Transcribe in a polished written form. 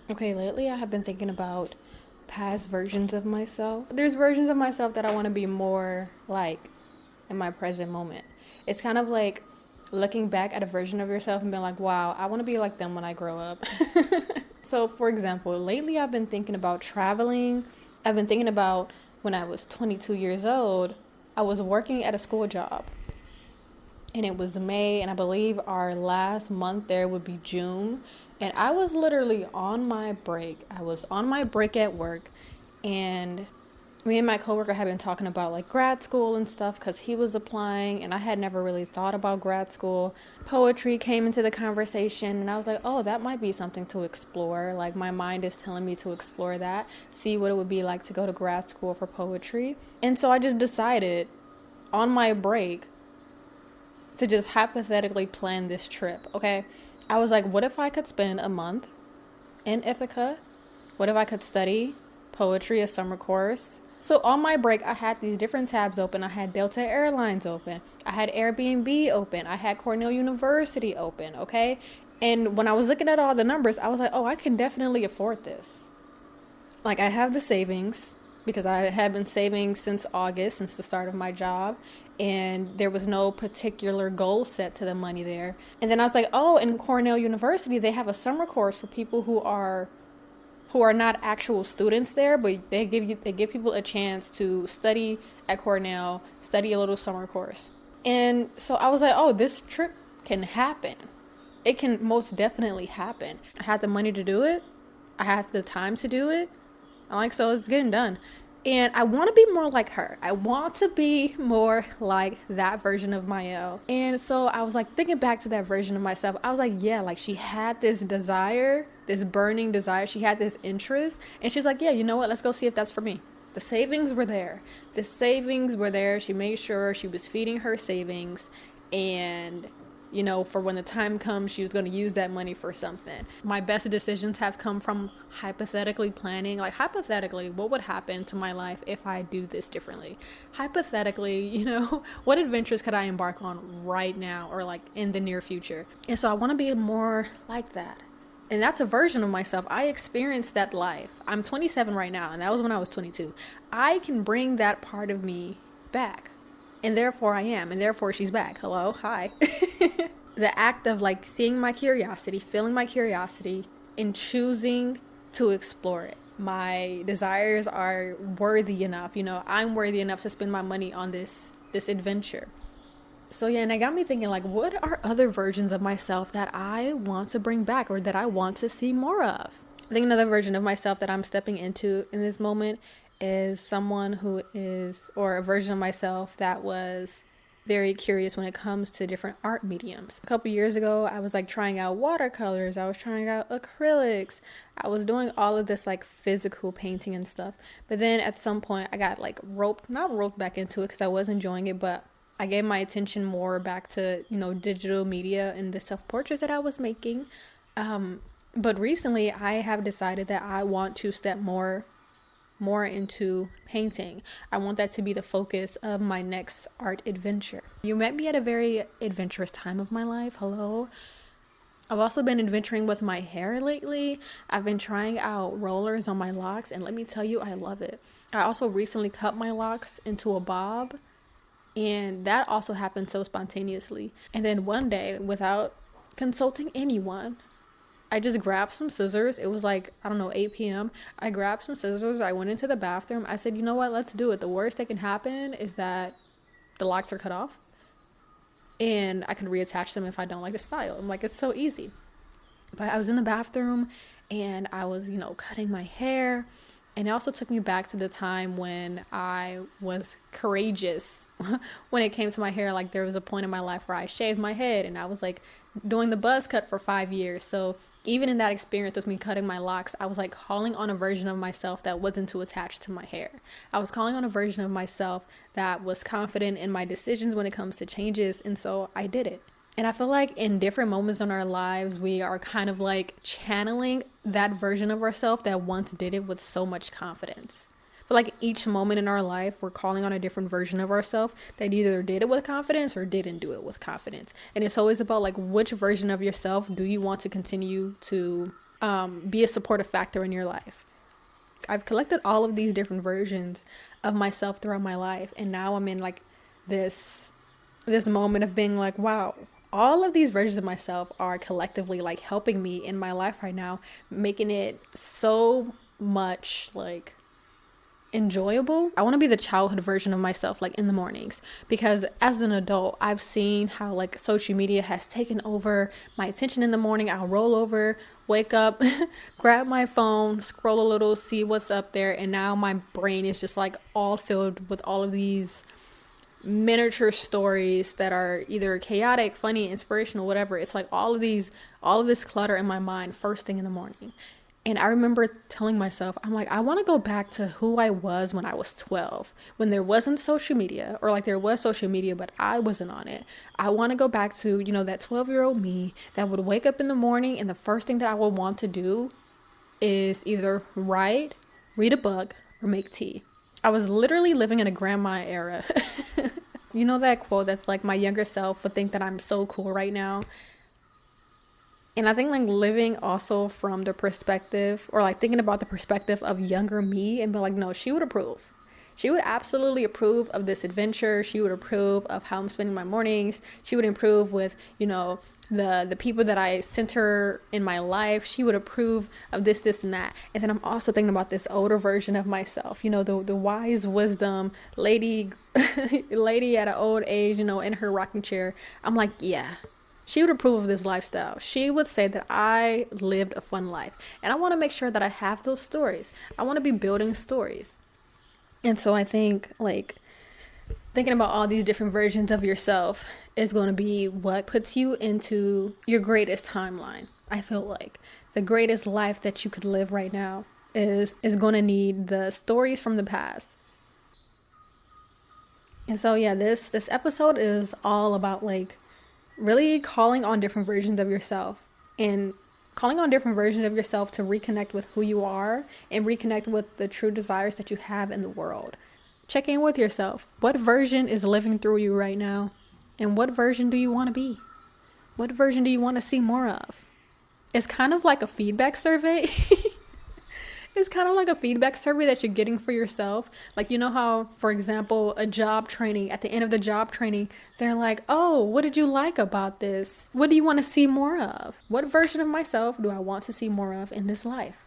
Okay, lately I have been thinking about past versions of myself. There's versions of myself that I want to be more like in my present moment. It's kind of like looking back at a version of yourself and being like, wow, I want to be like them when I grow up. So, for example, lately I've been thinking about traveling. I've been thinking about when I was 22 years old, I was working at a school job. And it was May, and I believe our last month there would be June. And I was literally on my break. I was on my break at work, and me and my coworker had been talking about like grad school and stuff because he was applying, and I had never really thought about grad school. Poetry came into the conversation, and I was like, oh, that might be something to explore. Like, my mind is telling me to explore that, see what it would be like to go to grad school for poetry. And so I just decided on my break to just hypothetically plan this trip, okay? I was like, what if I could spend a month in Ithaca? What if I could study poetry, a summer course? So on my break, I had these different tabs open. I had Delta Airlines open. I had Airbnb open. I had Cornell University open, okay? And when I was looking at all the numbers, I was like, oh, I can definitely afford this. Like, I have the savings because I have been saving since August, since the start of my job. And there was no particular goal set to the money there. And then I was like, oh, in Cornell University, they have a summer course for people who are not actual students there, but they give people a chance to study at Cornell, study a little summer course. And so I was like, oh, this trip can happen. It can most definitely happen. I had the money to do it. I had the time to do it. So it's getting done. And I want to be more like her. I want to be more like that version of MiEle. And so I was like thinking back to that version of myself. I was like, yeah, like she had this desire, this burning desire. She had this interest. And she's like, yeah, you know what? Let's go see if that's for me. The savings were there. She made sure she was feeding her savings. And for when the time comes, she was going to use that money for something. My best decisions have come from hypothetically planning. Like, hypothetically, what would happen to my life if I do this differently? Hypothetically, what adventures could I embark on right now or like in the near future? And so I want to be more like that. And that's a version of myself. I experienced that life. I'm 27 right now, and that was when I was 22. I can bring that part of me back. And therefore I am, and therefore she's back. Hello, hi. The act of like seeing my curiosity, feeling my curiosity, and choosing to explore it. My desires are worthy enough, I'm worthy enough to spend my money on this adventure. So yeah, and it got me thinking, like, what are other versions of myself that I want to bring back or that I want to see more of? I think another version of myself that I'm stepping into in this moment is someone who is, or a version of myself that was very curious when it comes to different art mediums. A couple years ago, I was like trying out watercolors. I was trying out acrylics. I was doing all of this like physical painting and stuff. But then at some point I got like not roped back into it because I was enjoying it, but I gave my attention more back to, digital media and the self-portraits that I was making. But recently I have decided that I want to step more into painting. I want that to be the focus of my next art adventure. You met me at a very adventurous time of my life. Hello. I've also been adventuring with my hair lately. I've been trying out rollers on my locks, and let me tell you, I love it. I also recently cut my locks into a bob, and that also happened so spontaneously. And then one day, without consulting anyone, I just grabbed some scissors. It was like, 8 p.m. I grabbed some scissors. I went into the bathroom. I said, you know what? Let's do it. The worst that can happen is that the locks are cut off. And I can reattach them if I don't like the style. I'm like, it's so easy. But I was in the bathroom and I was, cutting my hair. And it also took me back to the time when I was courageous when it came to my hair. Like, there was a point in my life where I shaved my head and I was like doing the buzz cut for 5 years. So even in that experience with me cutting my locks, I was like calling on a version of myself that wasn't too attached to my hair. I was calling on a version of myself that was confident in my decisions when it comes to changes. And so I did it. And I feel like in different moments in our lives, we are kind of like channeling that version of ourselves that once did it with so much confidence. I feel like each moment in our life, we're calling on a different version of ourselves that either did it with confidence or didn't do it with confidence. And it's always about like, which version of yourself do you want to continue to be a supportive factor in your life. I've collected all of these different versions of myself throughout my life, and now I'm in like this moment of being like, wow, all of these versions of myself are collectively like helping me in my life right now, making it so much like enjoyable. I want to be the childhood version of myself, like in the mornings, because as an adult I've seen how like social media has taken over my attention in the morning. I'll roll over, wake up, grab my phone, scroll a little, see what's up there, and now my brain is just like all filled with all of these miniature stories that are either chaotic, funny, inspirational, whatever. It's like all of this clutter in my mind first thing in the morning. And I remember telling myself, I'm like, I want to go back to who I was when I was 12, when there wasn't social media, or like there was social media, but I wasn't on it. I want to go back to, you know, that 12-year-old me that would wake up in the morning and the first thing that I would want to do is either write, read a book, or make tea. I was literally living in a grandma era. You know that quote that's like, my younger self would think that I'm so cool right now. And I think like living also from the perspective, or like thinking about the perspective of younger me and be like, no, she would approve. She would absolutely approve of this adventure. She would approve of how I'm spending my mornings. She would approve with, you know, the people that I center in my life. She would approve of this, and that. And then I'm also thinking about this older version of myself, you know, the wise wisdom lady at an old age, you know, in her rocking chair. I'm like, yeah, she would approve of this lifestyle. She would say that I lived a fun life. And I want to make sure that I have those stories. I want to be building stories. And so I think like thinking about all these different versions of yourself is going to be what puts you into your greatest timeline. I feel like the greatest life that you could live right now is going to need the stories from the past. And so yeah, this episode is all about like really calling on different versions of yourself, and calling on different versions of yourself to reconnect with who you are and reconnect with the true desires that you have in the world. Check in with yourself. What version is living through you right now? And what version do you want to be? What version do you want to see more of? It's kind of like a feedback survey. It's kind of like a feedback survey that you're getting for yourself. Like, you know how, for example, a job training, at the end of the job training, they're like, oh, what did you like about this? What do you want to see more of? What version of myself do I want to see more of in this life?